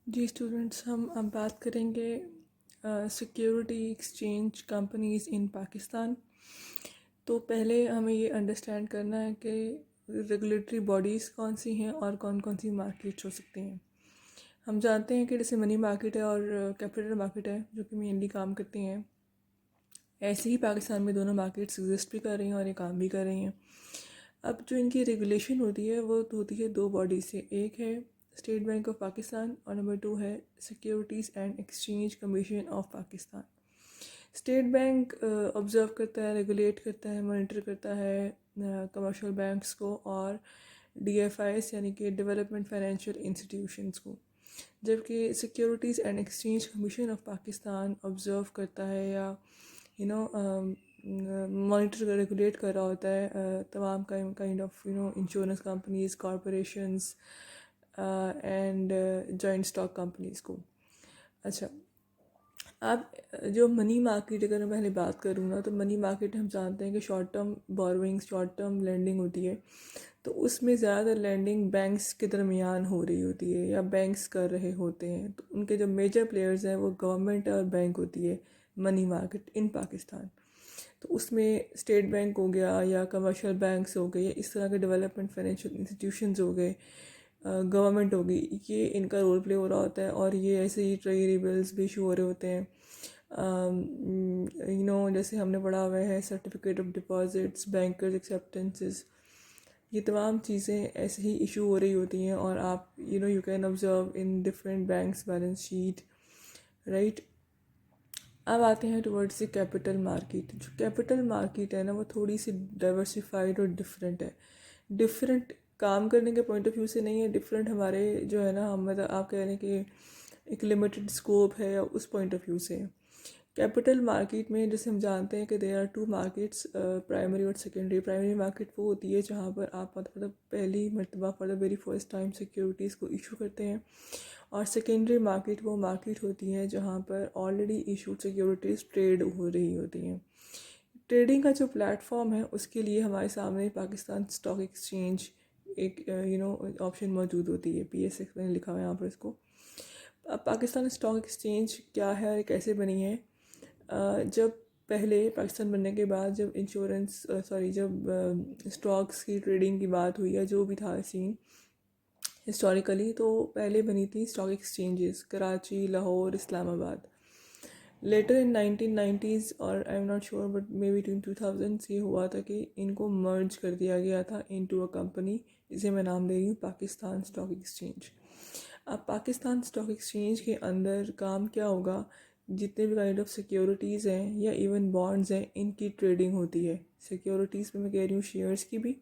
जी students, हम अब बात करेंगे सिक्योरिटी एक्सचेंज कंपनीज़ इन पाकिस्तान। तो पहले हमें ये अंडरस्टैंड करना है कि रेगुलेटरी बॉडीज़ कौन सी हैं और कौन कौन सी मार्केट्स हो सकती हैं। हम जानते हैं कि जैसे मनी मार्केट है और कैपिटल मार्केट है जो कि मेनली काम करती हैं। ऐसे ही पाकिस्तान में दोनों मार्केट्स एग्जिस्ट भी कर रही हैं और ये काम भी कर रही हैं। अब जो इनकी रेगुलेशन होती है वो होती है दो बॉडी से, एक है स्टेट बैंक ऑफ पाकिस्तान और नंबर 2 है securities and exchange commission of Pakistan. State bank observe करता है, रेगुलेट करता है, मॉनिटर करता है कमर्शियल बैंक्स को और DFIs यानी कि डेवलपमेंट फाइनेंशियल इंस्टीट्यूशंस को, जबकि securities and exchange commission of Pakistan observe करता है या मॉनिटर रेगुलेट कर रहा होता है तमाम kind of insurance companies, corporations and joint stock companies को। अच्छा, अब जो मनी मार्केट अगर मैं पहले बात करूँ ना, तो मनी मार्केट हम जानते हैं कि short term borrowings, short term lending होती है। तो उसमें ज़्यादातर लैंडिंग बैंक्स के दरमियान हो रही होती है या बैंक्स कर रहे होते हैं। तो उनके जो मेजर प्लेयर्स हैं वो गवर्नमेंट और बैंक होती है मनी मार्केट इन पाकिस्तान। तो उसमें स्टेट बैंक हो गया या कमर्शियल बैंक्स हो गए या इस तरह के डेवलपमेंट फाइनेंशियल इंस्टीट्यूशंस हो गए, गवर्नमेंट होगी, ये इनका रोल प्ले हो रहा होता है। और ये ऐसे ही ट्रेजरी बिल्स भी इशू हो रहे होते हैं। जैसे हमने पढ़ा हुआ है certificate of deposits, bankers acceptances, ये तमाम चीज़ें ऐसे ही इशू हो रही होती हैं। और आप you can observe in different banks balance sheet, right. अब आते हैं टुवर्ड्स द कैपिटल मार्केट। जो कैपिटल मार्केट है ना, वो थोड़ी सी डाइवर्सिफाइड और डिफरेंट है। डिफरेंट काम करने के पॉइंट ऑफ व्यू से नहीं है, डिफरेंट हमारे जो है ना, हम मतलब आप कह रहे हैं कि एक लिमिटेड स्कोप है या उस पॉइंट ऑफ व्यू से है। कैपिटल मार्केट में जैसे हम जानते हैं कि there are two markets, primary और सेकेंडरी। प्राइमरी मार्केट वो होती है जहाँ पर आप मतलब पहली मरतबा for the very first time securities को इशू करते हैं। और सेकेंडरी मार्केट वो मार्केट होती है जहाँ पर ऑलरेडी इशूड सिक्योरिटीज़ ट्रेड हो रही होती हैं। ट्रेडिंग का जो प्लेटफॉर्म है उसके लिए हमारे सामने पाकिस्तान स्टॉक एक्सचेंज एक ऑप्शन मौजूद होती है। PSX मैंने लिखा हुआ है यहाँ पर इसको। अब पाकिस्तान स्टॉक एक्सचेंज क्या है और कैसे बनी है? जब पहले पाकिस्तान बनने के बाद जब जब स्टॉक्स की ट्रेडिंग की बात हुई या जो भी था सीन हिस्टोरिकली, तो पहले बनी थी stock exchanges Karachi, Lahore, Islamabad. Later in 1990s और I am not sure but maybe in 2000 ये हुआ था कि इनको मर्ज कर दिया गया था इनटू अ कंपनी, जिसे मैं नाम दे रही हूँ पाकिस्तान स्टॉक एक्सचेंज। अब पाकिस्तान स्टॉक एक्सचेंज के अंदर काम क्या होगा? जितने भी काइंड ऑफ सिक्योरिटीज़ हैं या इवन बॉन्ड्स हैं, इनकी ट्रेडिंग होती है। सिक्योरिटीज़ में मैं कह रही हूँ शेयर्स की भी,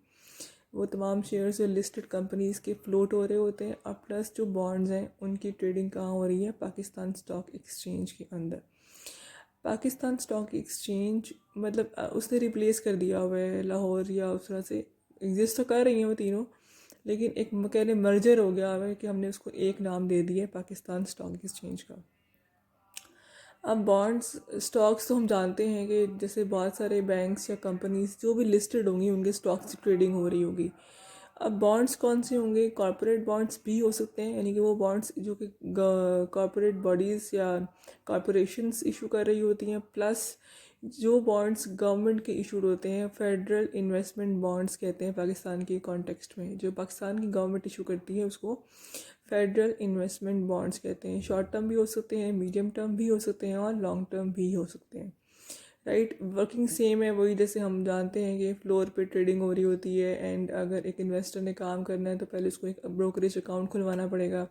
वो तमाम शेयर्स जो लिस्टेड कंपनीज़ के फ्लोट हो रहे होते हैं। अब प्लस जो बॉन्ड्स हैं उनकी ट्रेडिंग कहाँ हो रही है? पाकिस्तान स्टॉक एक्सचेंज के अंदर। पाकिस्तान स्टॉक एक्सचेंज मतलब उसने रिप्लेस कर दिया हुआ है लाहौर या उस तरह से। एग्जिस्ट तो कर रही हैं वो तीनों, लेकिन एक कहने मर्जर हो गया हुआ है कि हमने उसको एक नाम दे दिया है पाकिस्तान स्टॉक एक्सचेंज का। अब बॉन्ड्स स्टॉक्स तो हम जानते हैं कि जैसे बहुत सारे बैंक्स या कंपनीज जो भी लिस्टेड होंगी उनके स्टॉक्स की ट्रेडिंग हो रही होगी। अब बॉन्ड्स कौन से होंगे? कॉरपोरेट बॉन्ड्स भी हो सकते हैं, यानी कि वो बॉन्ड्स जो कि कॉरपोरेट बॉडीज़ या कॉरपोरेशंस इशू कर रही होती हैं। प्लस जो बॉन्ड्स गवर्नमेंट के इशूड होते हैं, फेडरल इन्वेस्टमेंट बॉन्ड्स कहते हैं पाकिस्तान के कॉन्टेक्स्ट में। जो पाकिस्तान की गवर्नमेंट इशू करती है उसको फेडरल इन्वेस्टमेंट बॉन्ड्स कहते हैं। शॉर्ट टर्म भी हो सकते हैं, मीडियम टर्म भी हो सकते हैं और लॉन्ग टर्म भी हो सकते हैं, राइट। वर्किंग सेम है, वही जैसे हम जानते हैं कि फ्लोर पे ट्रेडिंग हो रही होती है। एंड अगर एक इन्वेस्टर ने काम करना है तो पहले उसको एक ब्रोकरेज अकाउंट खुलवाना पड़ेगा।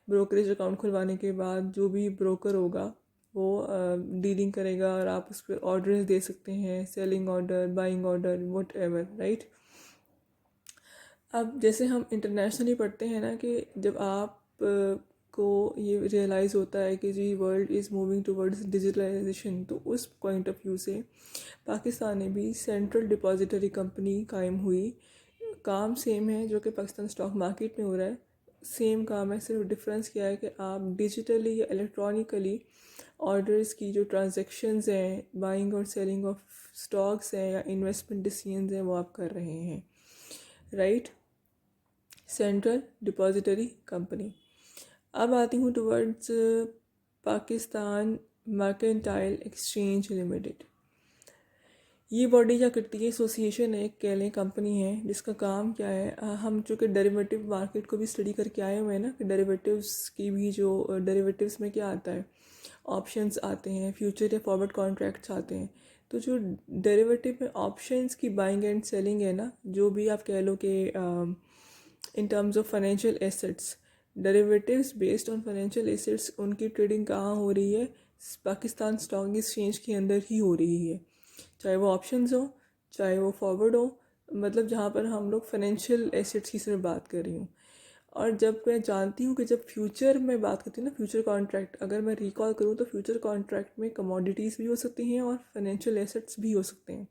ब्रोकरेज अकाउंट खुलवाने के बाद जो भी ब्रोकर होगा वो डीलिंग करेगा और आप उस पर ऑर्डर्स दे सकते हैं, selling order, buying order, what ever, right. अब जैसे हम इंटरनेशनली पढ़ते हैं ना कि जब आप को ये रियलाइज़ होता है कि जी world is moving towards digitalisation, तो उस पॉइंट ऑफ व्यू से पाकिस्तान में भी सेंट्रल डिपॉजिटरी कंपनी कायम हुई। काम सेम है जो कि पाकिस्तान स्टॉक मार्केट में हो रहा है, सेम काम है। सिर्फ डिफरेंस क्या है कि आप डिजिटली या इलेक्ट्रॉनिकली ऑर्डर्स की जो ट्रांजैक्शंस हैं, बाइंग और सेलिंग ऑफ स्टॉक्स हैं या इन्वेस्टमेंट डिसीजंस हैं, वो आप कर रहे हैं, राइट। Central depository company. अब आती हूँ towards Pakistan mercantile exchange limited. ये बॉडी क्या करती है, एसोसिएशन है, कह लें कंपनी है, जिसका काम क्या है, हम चूँकि डेरिवेटिव मार्केट को भी स्टडी करके आए हुए हैं ना, कि डेरिवेटिव्स की भी जो डेरिवेटिव्स में क्या आता है, ऑप्शंस आते हैं, फ्यूचर या फॉरवर्ड कॉन्ट्रैक्ट्स आते हैं। तो जो डेरिवेटिव में ऑप्शंस की बाइंग एंड सेलिंग है ना, जो भी आप कह लो कि in terms of financial assets, derivatives based on financial assets, उनकी ट्रेडिंग कहाँ हो रही है, पाकिस्तान स्टॉक एक्सचेंज के अंदर ही हो रही है। चाहे वो ऑप्शंस हो, चाहे वो फॉरवर्ड हो, मतलब जहाँ पर हम लोग फाइनेंशियल एसेट्स की सिर्फ बात कर रही हूँ। और जब मैं जानती हूँ कि जब फ्यूचर में बात करती हूँ ना, फ्यूचर कॉन्ट्रैक्ट अगर मैं रिकॉल करूँ तो फ्यूचर कॉन्ट्रैक्ट में कमोडिटीज़ भी हो सकती हैं और फाइनेंशियल एसेट्स भी हो सकते हैं।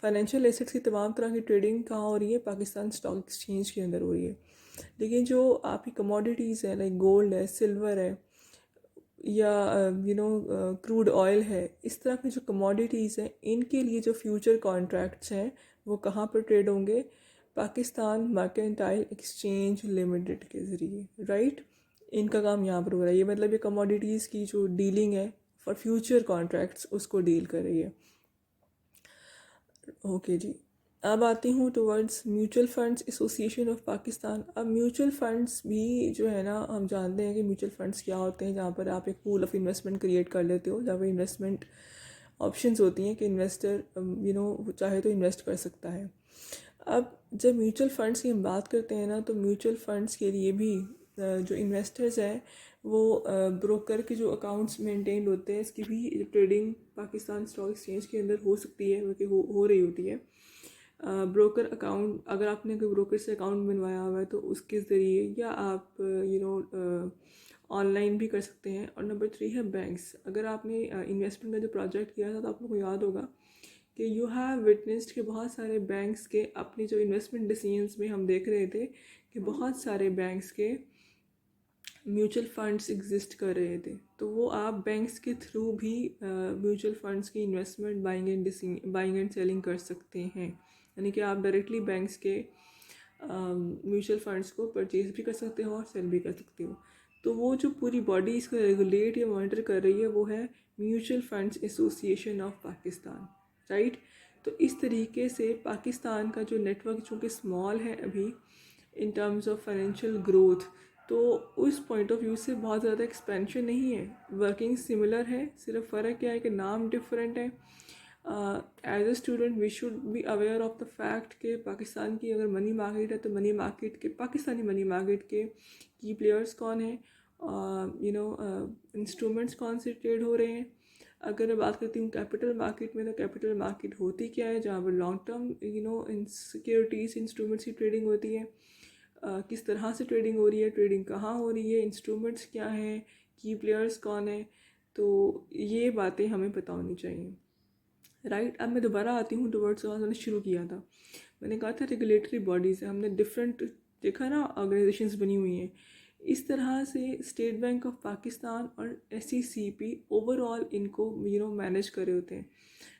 फाइनेंशियल एसेट्स की तमाम तरह की ट्रेडिंग कहाँ हो रही है, पाकिस्तान स्टॉक एक्सचेंज के अंदर हो रही है। लेकिन जो आपकी कमोडिटीज़ है, लाइक गोल्ड है, सिल्वर है, या क्रूड ऑयल है, इस तरह की जो कमोडिटीज़ हैं, इनके लिए जो फ्यूचर कॉन्ट्रैक्ट्स हैं वो कहाँ पर ट्रेड होंगे, पाकिस्तान मर्केंटाइल एक्सचेंज लिमिटेड के ज़रिए, राइट। इनका काम यहाँ पर हो रहा है। ये मतलब ये कमोडिटीज़ की जो डीलिंग है फॉर फ्यूचर कॉन्ट्रैक्ट्स, उसको डील कर रही है। ओके जी। अब आती हूँ towards mutual funds association of Pakistan. अब म्यूचुअल फंड्स भी जो है ना, हम जानते हैं कि म्यूचुअल फंड्स क्या होते हैं, जहाँ पर आप एक पूल ऑफ इन्वेस्टमेंट क्रिएट कर लेते हो, जहाँ पर इन्वेस्टमेंट ऑप्शंस होती हैं कि इन्वेस्टर चाहे तो इन्वेस्ट कर सकता है। अब जब म्यूचुअल फंड्स की हम बात करते हैं ना, तो म्यूचुअल फंड्स के लिए भी जो इन्वेस्टर्स हैं वो ब्रोकर के जो अकाउंट्स मेंटेन होते हैं, इसकी भी ट्रेडिंग पाकिस्तान स्टॉक एक्सचेंज के अंदर हो सकती है, बल्कि हो रही होती है। ब्रोकर अकाउंट, अगर आपने कोई ब्रोकर से अकाउंट बनवाया हुआ है तो उसके ज़रिए, या आप ऑनलाइन भी कर सकते हैं। और नंबर 3 है बैंक्स। अगर आपने इन्वेस्टमेंट का जो प्रोजेक्ट किया था तो आपको याद होगा कि यू हैव विटनेस्ड के बहुत सारे बैंक्स के अपनी जो इन्वेस्टमेंट डिसीजंस में हम देख रहे थे कि बहुत सारे बैंक्स के म्यूचुअल फंड्स एग्जिस्ट कर रहे थे। तो वो आप बैंक्स के थ्रू भी म्यूचुअल फंड्स की इन्वेस्टमेंट बाइंग एंड सेलिंग कर सकते हैं। यानी कि आप डायरेक्टली बैंक्स के म्यूचुअल फंड्स को परचेज भी कर सकते हो और सेल भी कर सकते हो। तो वो जो पूरी बॉडी इसको रेगुलेट या मॉनिटर कर रही है वो है mutual funds association of Pakistan, right. तो इस तरीके से पाकिस्तान का जो नेटवर्क चूँकि स्मॉल है अभी in terms of financial growth, तो उस पॉइंट ऑफ व्यू से बहुत ज़्यादा एक्सपेंशन नहीं है, वर्किंग सिमिलर है, सिर्फ फ़र्क क्या है कि नाम डिफरेंट है। As a student we should be aware of the fact कि पाकिस्तान की अगर मनी मार्केट है तो मनी मार्केट के, पाकिस्तानी मनी मार्केट के की प्लेयर्स कौन हैं, इंस्ट्रूमेंट्स कौन से ट्रेड हो रहे हैं। अगर मैं बात करती हूँ कैपिटल मार्केट में, तो कैपिटल मार्केट होती क्या है, जहाँ पर long term in securities instruments की ट्रेडिंग होती है। किस तरह से ट्रेडिंग हो रही है, ट्रेडिंग कहाँ हो रही है, इंस्ट्रूमेंट्स क्या हैं, की प्लेयर्स कौन है, तो ये बातें हमें पता होनी चाहिए, राइट। अब मैं दोबारा आती हूँ टुवर्ड्स, मैंने शुरू किया था, मैंने कहा था रेगुलेटरी बॉडीज़ है, हमने डिफरेंट देखा ना, ऑर्गेनाइजेशंस बनी हुई हैं। इस तरह से स्टेट बैंक ऑफ पाकिस्तान और SECP ओवरऑल इनको मैनेज कर रहे होते हैं।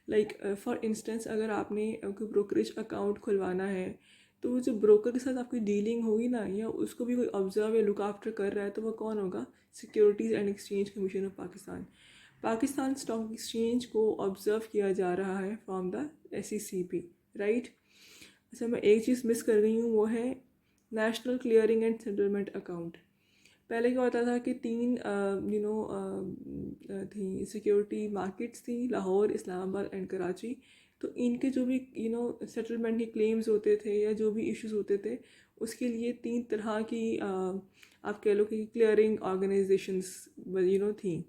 लाइक फॉर इंस्टेंस, अगर आपने कोई ब्रोकरेज अकाउंट खुलवाना है, तो वो जो ब्रोकर के साथ आपकी डीलिंग होगी ना, या उसको भी कोई ऑब्जर्व या लुक आफ्टर कर रहा है, तो वो कौन होगा, securities and exchange commission of Pakistan. Pakistan stock exchange को ऑब्जर्व किया जा रहा है फ्रॉम द SECP, राइट। अच्छा, मैं एक चीज़ मिस कर गई हूँ, वो है national clearing and settlement account. पहले क्या होता था कि 3 थी सिक्योरिटी मार्केट्स थी, लाहौर, इस्लामाबाद एंड कराची। तो इनके जो भी सेटलमेंट के क्लेम्स होते थे या जो भी इश्यूज होते थे, उसके लिए 3 तरह की आप कह लो कि क्लियरिंग ऑर्गेनाइजेशंस थी।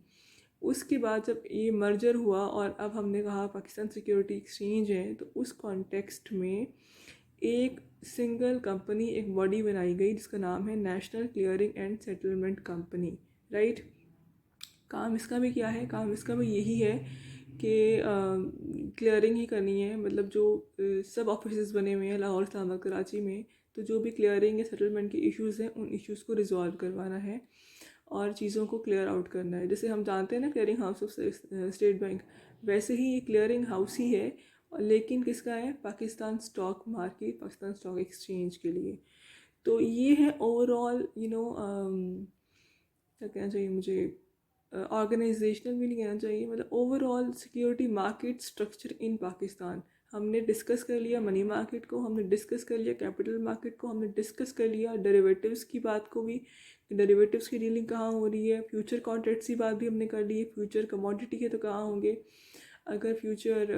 उसके बाद जब ये मर्जर हुआ और अब हमने कहा पाकिस्तान सिक्योरिटी एक्सचेंज है, तो उस कॉन्टेक्स्ट में एक सिंगल कंपनी, एक बॉडी बनाई गई जिसका नाम है national clearing and settlement company, right. काम इसका भी क्या है, काम इसका भी यही है कि क्लियरिंग ही करनी है, मतलब जो सब ऑफिस बने हुए हैं लाहौर, इस्लामाबाद, कराची में, तो जो भी क्लियरिंग या सेटलमेंट के इश्यूज़ हैं उन इश्यूज़ को रिजॉल्व करवाना है और चीज़ों को क्लियर आउट करना है। जैसे हम जानते हैं ना clearing house of state bank, वैसे ही ये क्लियरिंग हाउस ही है, लेकिन किसका है, Pakistan stock market, Pakistan stock exchange के लिए। तो ये है ओवरऑल कहना चाहिए मुझे, ऑर्गेनाइजेशनल भी नहीं कहना चाहिए, मतलब overall security market structure in Pakistan. हमने डिस्कस कर लिया मनी मार्केट को, हमने डिस्कस कर लिया कैपिटल मार्केट को, हमने डिस्कस कर लिया डेरिवेटिव्स की बात को भी, डेरिवेटिव्स की डीलिंग कहाँ हो रही है, फ्यूचर कॉन्ट्रैक्ट्स की बात भी हमने कर ली है, फ्यूचर कमोडिटी है तो कहाँ होंगे, अगर फ्यूचर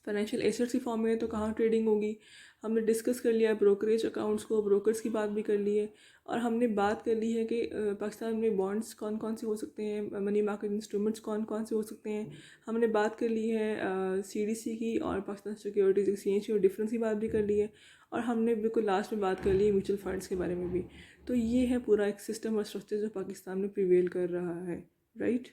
फाइनेंशियल एसेट्स की फॉर्म में है तो कहाँ ट्रेडिंग होगी। हमने डिस्कस कर लिया है ब्रोकरेज अकाउंट्स को, ब्रोकर्स की बात भी कर ली है, और हमने बात कर ली है कि पाकिस्तान में बॉन्ड्स कौन कौन से हो सकते हैं, मनी मार्केट इंस्ट्रूमेंट्स कौन कौन से हो सकते हैं। हमने बात कर ली है सीडीसी की और पाकिस्तान सिक्योरिटीज़ एक्सचेंज की, और डिफरेंस की बात भी कर ली है, और हमने बिल्कुल लास्ट में बात कर ली है म्यूचुअल फंड्स के बारे में भी। तो ये है पूरा एक सिस्टम और स्ट्रक्चर जो पाकिस्तान में प्रिवेल कर रहा है, राइट।